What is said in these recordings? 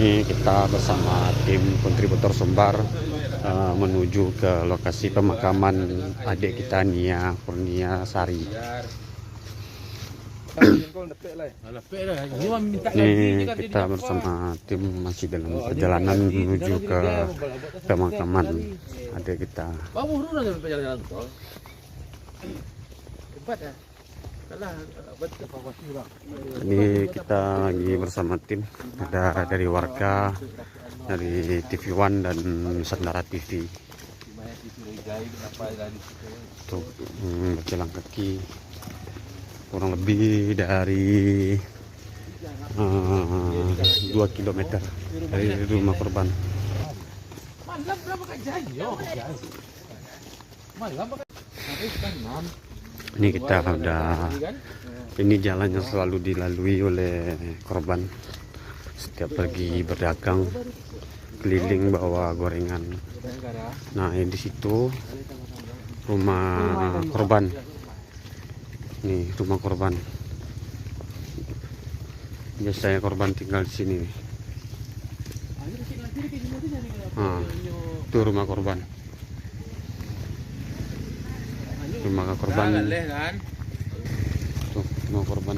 Ini kita bersama tim kontributor Sumbar menuju ke lokasi pemakaman adik kita Nia Kurnia Sari. Ini kita bersama tim masih dalam perjalanan menuju ke pemakaman adik kita. Ini kita lagi bersama tim, ada dari warga, dari TV One dan Nusantara TV. Untuk berjalan kaki kurang lebih dari 2 km dari rumah korban. Ini kita udah, ini jalan yang selalu dilalui oleh korban setiap pergi berdagang, keliling bawa gorengan. Nah, ini di situ rumah korban. Nih rumah korban. Biasanya korban tinggal di sini. Nah, itu rumah korban. Rumah korban. Tuh, rumah korban.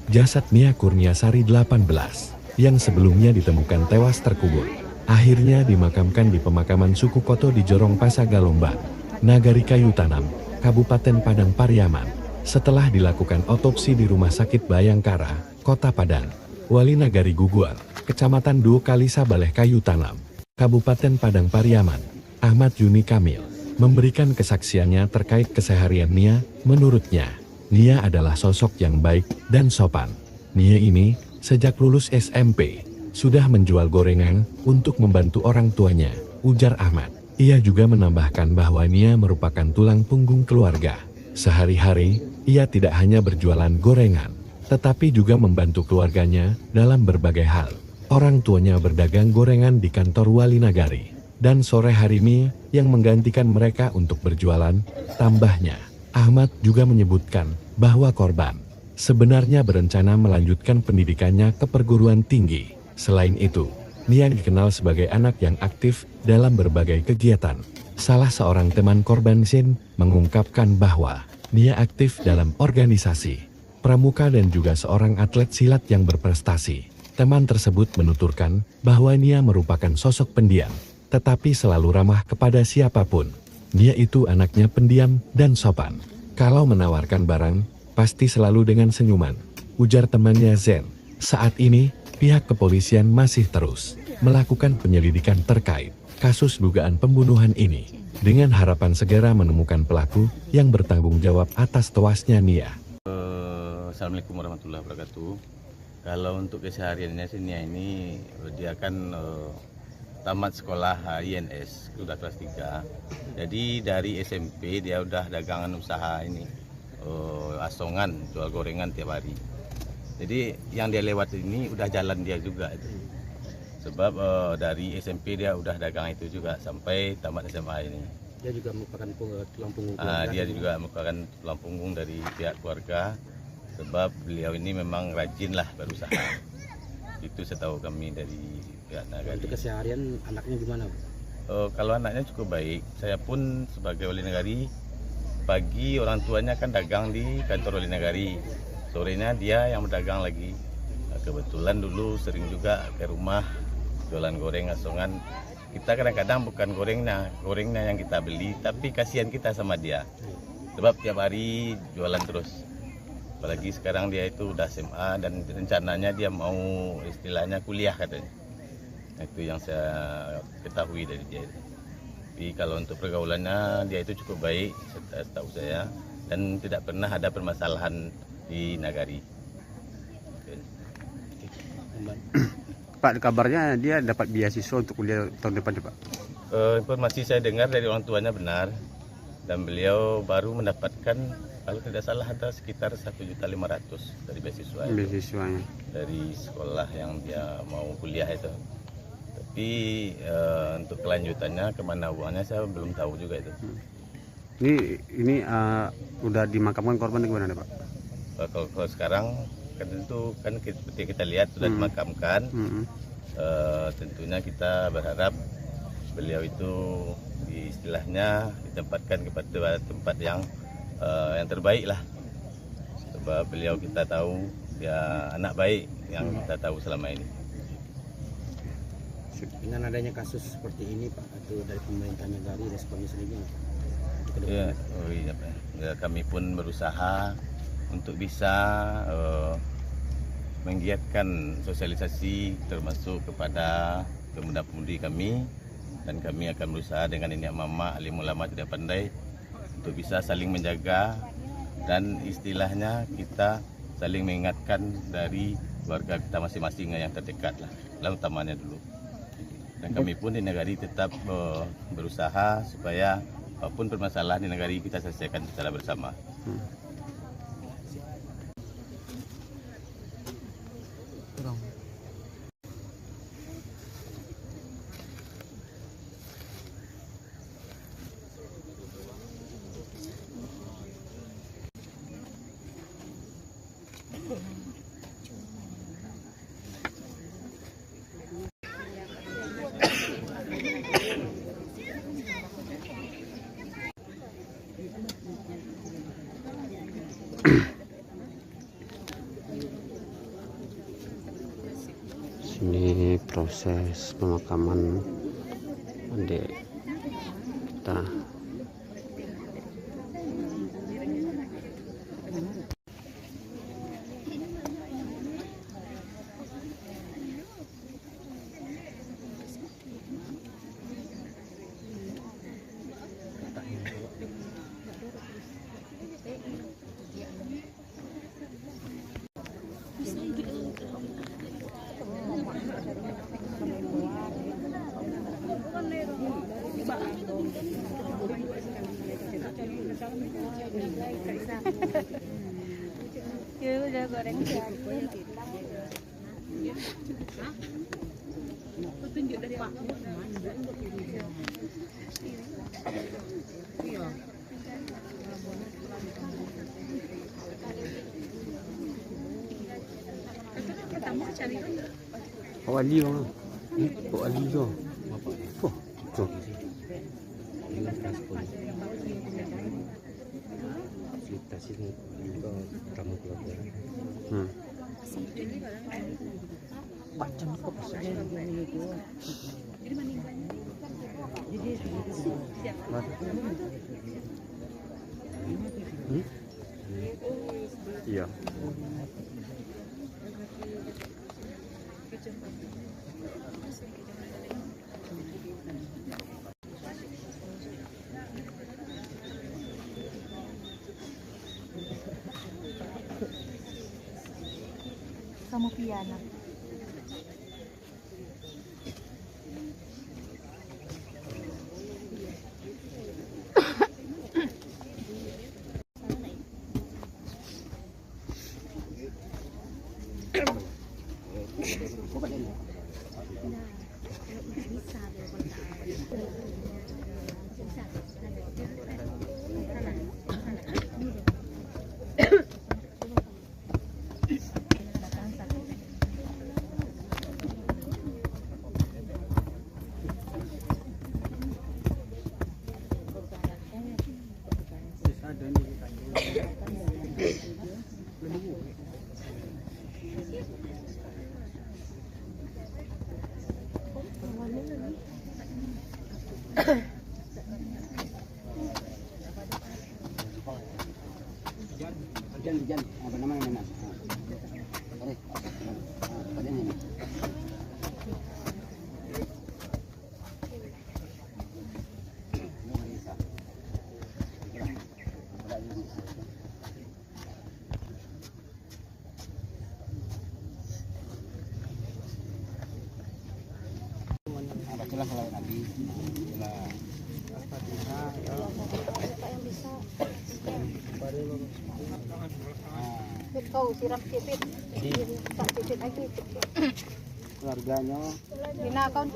Jasad Nia Kurnia Sari 18 yang sebelumnya ditemukan tewas terkubur, akhirnya dimakamkan di pemakaman suku Koto di Jorong Pasagalombang, Nagari Kayu Tanam, Kabupaten Padang Pariaman. Setelah dilakukan otopsi di Rumah Sakit Bayangkara, Kota Padang, Wali Nagari Gugual, Kecamatan Duo Kalisa Baleh Kayu Tanam, Kabupaten Padang Pariaman, Ahmad Yuni Kamil, memberikan kesaksiannya terkait keseharian Nia. Menurutnya, Nia adalah sosok yang baik dan sopan. Nia ini, sejak lulus SMP, sudah menjual gorengan untuk membantu orang tuanya, ujar Ahmad. Ia juga menambahkan bahwa Nia merupakan tulang punggung keluarga. Sehari-hari, ia tidak hanya berjualan gorengan, tetapi juga membantu keluarganya dalam berbagai hal. Orang tuanya berdagang gorengan di kantor Wali Nagari, dan sore hari Nia yang menggantikan mereka untuk berjualan. Tambahnya, Ahmad juga menyebutkan bahwa korban sebenarnya berencana melanjutkan pendidikannya ke perguruan tinggi. Selain itu, Nia dikenal sebagai anak yang aktif dalam berbagai kegiatan. Salah seorang teman korban Sin mengungkapkan bahwa Nia aktif dalam organisasi pramuka dan juga seorang atlet silat yang berprestasi. Teman tersebut menuturkan bahwa Nia merupakan sosok pendiam, tetapi selalu ramah kepada siapapun. Nia itu anaknya pendiam dan sopan. Kalau menawarkan barang, pasti selalu dengan senyuman, ujar temannya Zen. Saat ini, pihak kepolisian masih terus melakukan penyelidikan terkait kasus dugaan pembunuhan ini, dengan harapan segera menemukan pelaku yang bertanggung jawab atas tewasnya Nia. Assalamualaikum warahmatullahi wabarakatuh. Kalau untuk kesehariannya sih Nia ini, dia kan tamat sekolah INS, udah kelas 3. Jadi dari SMP dia udah dagangan usaha ini, asongan, jual gorengan tiap hari. Jadi yang dia lewat ini udah jalan dia juga itu. Sebab dari SMP dia udah dagang itu juga sampai tamat SMA ini. Dia juga merupakan tulang punggung. Dia juga merupakan tulang punggung dari pihak keluarga. Sebab beliau ini memang rajin lah berusaha. Itu setahu kami dari pihak Nagari. Untuk keseharian anaknya gimana, Bu? Kalau anaknya cukup baik. Saya pun sebagai Wali Nagari, pagi orang tuanya kan dagang di kantor Wali Nagari, sorenya dia yang berdagang lagi. Kebetulan dulu sering juga ke rumah jualan goreng asongan. Kita kadang-kadang bukan gorengnya yang kita beli, tapi kasihan kita sama dia. Sebab tiap hari jualan terus. Apalagi sekarang dia itu udah SMA dan rencananya dia mau istilahnya kuliah katanya. Itu yang saya ketahui dari dia. Tapi kalau untuk pergaulannya dia itu cukup baik setahu saya, dan tidak pernah ada permasalahan di Nagari. Pak, kabarnya dia dapat beasiswa untuk kuliah tahun depan, Pak. Informasi saya dengar dari orang tuanya benar, dan beliau baru mendapatkan, kalau tidak salah ada sekitar 1.500.000 dari beasiswanya dari sekolah yang dia mau kuliah itu. Tapi untuk kelanjutannya kemana uangnya saya belum tahu juga itu. Ini udah dimakamkan korban gimana nih Pak? Kalau sekarang kan tentu kan seperti kita lihat sudah dimakamkan. Tentunya kita berharap beliau itu istilahnya ditempatkan kepada tempat yang terbaik lah. Sebab beliau kita tahu ya anak baik yang kita tahu selama ini. Dengan adanya kasus seperti ini Pak, atau dari pemerintah Nagari responnya sendiri Ya, iya Pak. Ya, kami pun berusaha untuk bisa menggiatkan sosialisasi termasuk kepada pemuda-pemudi kami, dan kami akan berusaha dengan ini mama alim ulama tidak pandai untuk bisa saling menjaga dan istilahnya kita saling mengingatkan dari keluarga kita masing-masing yang terdekat lah utamanya dulu. Dan kami pun di Nagari tetap berusaha supaya apapun permasalahan di Nagari kita selesaikan secara bersama. Sini proses pemakaman adik kita. Udah goreng petunjuk dari Pak. Oh Ali bang. Oh Ali tu. Oh tu. dengan transport fasilitasi juga tamu keluarga. Macam apa pasal itu? Iya. Kamu piano. Hujan, apa namanya Mas? Ini. Bacalah kalau Nabi. Kau siram cipit, tak cipit lagi. Keluarganya. Bina kau.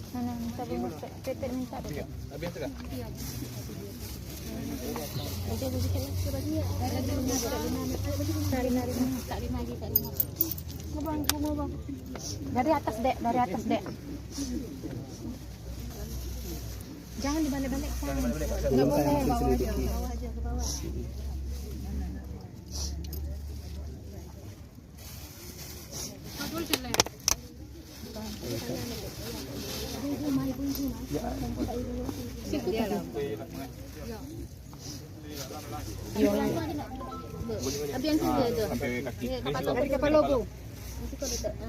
Mana minta bunga Peter minta dulu. Habis enggak? Dari atas dek, dari atas dek. Jangan dibalik-balik kan. Enggak boleh, bawa aja ke bawah.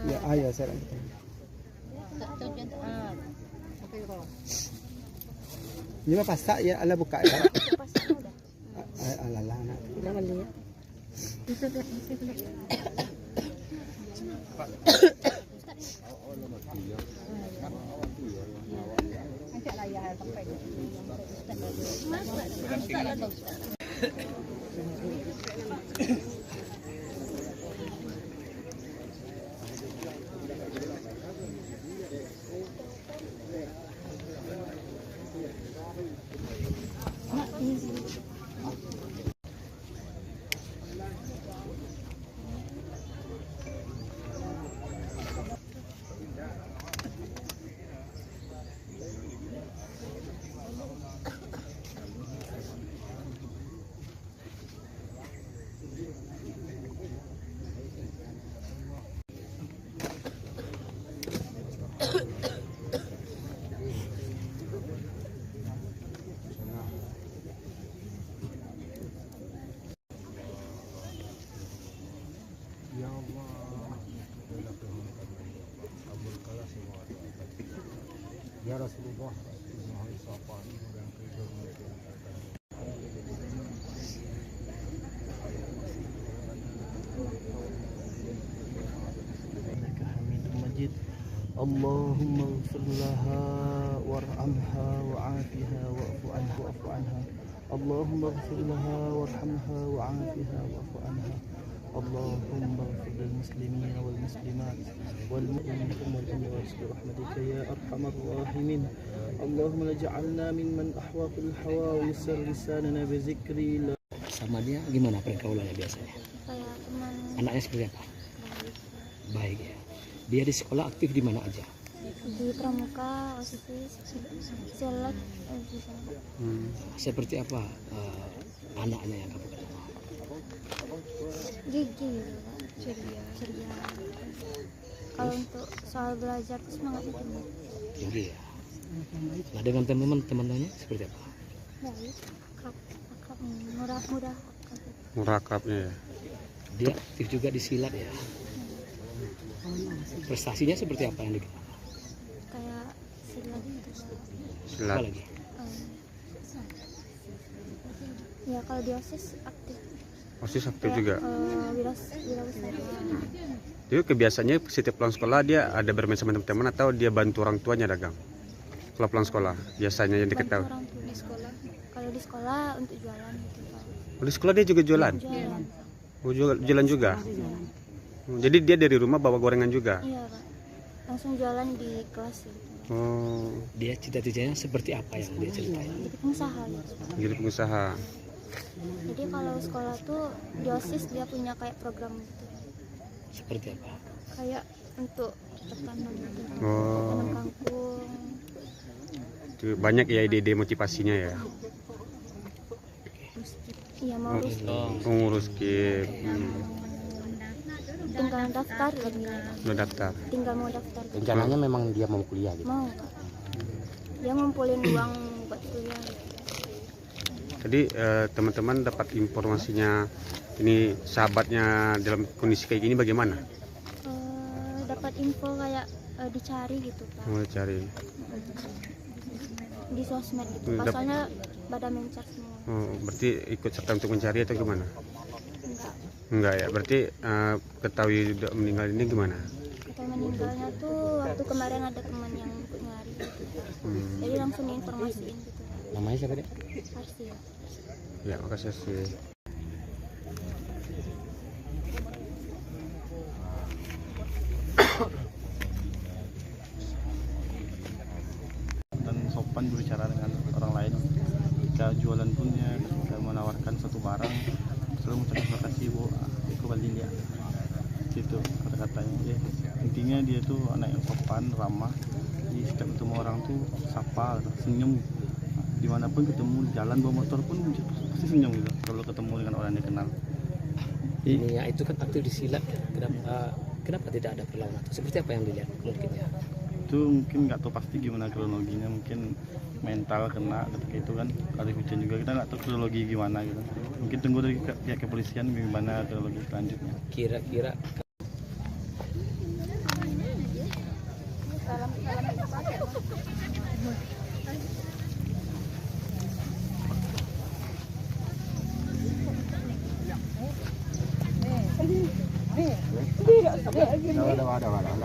Ya, ayo saya. Ini mah pasak ya, ala buka ya. Ala lana. Jangan lihat. Ya Rasulullah, Majid. Allahumma ighfir laha warhamha wa'afiha wa'fu anha. Allahumma ighfir laha warhamha wa'afiha wa'fu anha. Allahumma ighfir lil muslimin wal muslimat wal mu'minin wal mu'minat bi rahmatika ya arhamar rahimin. Allahumma ij'alna mimman ahwaqul hawa wa yassir lisanana bi zikri. Sama dia gimana pergaulannya biasanya? Kayak teman Anaknya seperti apa? Baik ya. Dia di sekolah aktif di mana aja? di pramuka, OSIS, silat, bisa. Seperti apa anaknya yang kamu kenal? Gigi gitu kan, ceria. Kalau untuk soal belajar tuh semangatnya tinggi. Tinggi ya. Nah dengan teman-temannya seperti apa? Baik, akrab, murah. Murah akrabnya ya. Dia aktif juga di silat ya. Prestasinya seperti apa yang dikenal? Kayak silat gitu. Apa Silat. lagi? Ya kalau di OSIS aktif. OSIS aktif Kayak, juga. Wirausaha. Jadi kebiasaannya setiap pulang sekolah dia ada bermain sama teman-teman atau dia bantu orang tuanya dagang? Kalau pulang sekolah biasanya yang Bantu diketahui. orang tua di sekolah. Kalau di sekolah untuk jualan gitu Pak. Oh, di sekolah dia juga jualan. Jualan. Oh, jualan juga. Jadi dia dari rumah bawa gorengan juga. Iya Pak. Langsung jualan di kelas gitu. Oh, Dia cita-citanya seperti apa yang dia ceritain? Jadi pengusaha gitu Pak. jadi pengusaha. Jadi kalau sekolah tuh di OSIS dia punya kayak program gitu. Seperti apa? Kayak untuk tanam gitu. Oh, Tanam kangkung. itu banyak ya ide-ide motivasinya ya. Iya mau Pengurus KIP. tinggal daftar lagi. Udah daftar. Tinggal mau daftar. Rencananya memang dia mau kuliah gitu. Mau Pak. Dia ngumpulin uang buat kuliah. Jadi teman-teman dapat informasinya ini sahabatnya dalam kondisi kayak gini bagaimana? Dapat info kayak dicari gitu Pak. Mau cari. Di sosmed gitu. Dap- Pasalnya pada mencat semua. Oh, berarti ikut serta untuk mencari atau gimana? Enggak. Enggak ya, berarti ketahui udah meninggal ini gimana? Kata meninggalnya tuh waktu kemarin ada teman yang ikut nyari. Jadi langsung diinformasiin gitu. Namanya siapa dek? Arsia. Ya makasih sih. Dan sopan berbicara dengan orang lain. Jika jualan pun ya ketika menawarkan satu barang selalu mengucapkan terima kasih bu, aku balik ya. Gitu kata-katanya. Ya, intinya dia tuh anak yang sopan, ramah. Jadi setiap ketemu orang tuh sapa, senyum. Dimanapun ketemu di jalan bawa motor pun pasti senyum gitu. Kalau ketemu dengan orang yang dikenal. Ini ya itu kan aktif di silat. Kenapa tidak ada perlawanan? Seperti apa yang dilihat mungkin ya? Itu mungkin nggak tahu pasti gimana kronologinya, mungkin mental kena ketika itu kan, ada hujan juga, kita nggak tahu kronologi gimana gitu. Mungkin tunggu dari pihak kepolisian gimana kronologi selanjutnya. Kira-kira Tolonglah, tolonglah.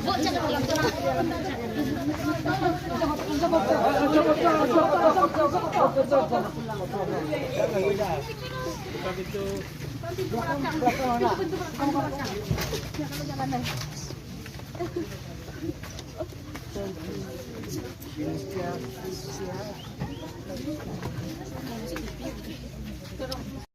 Bu, jangan gitu.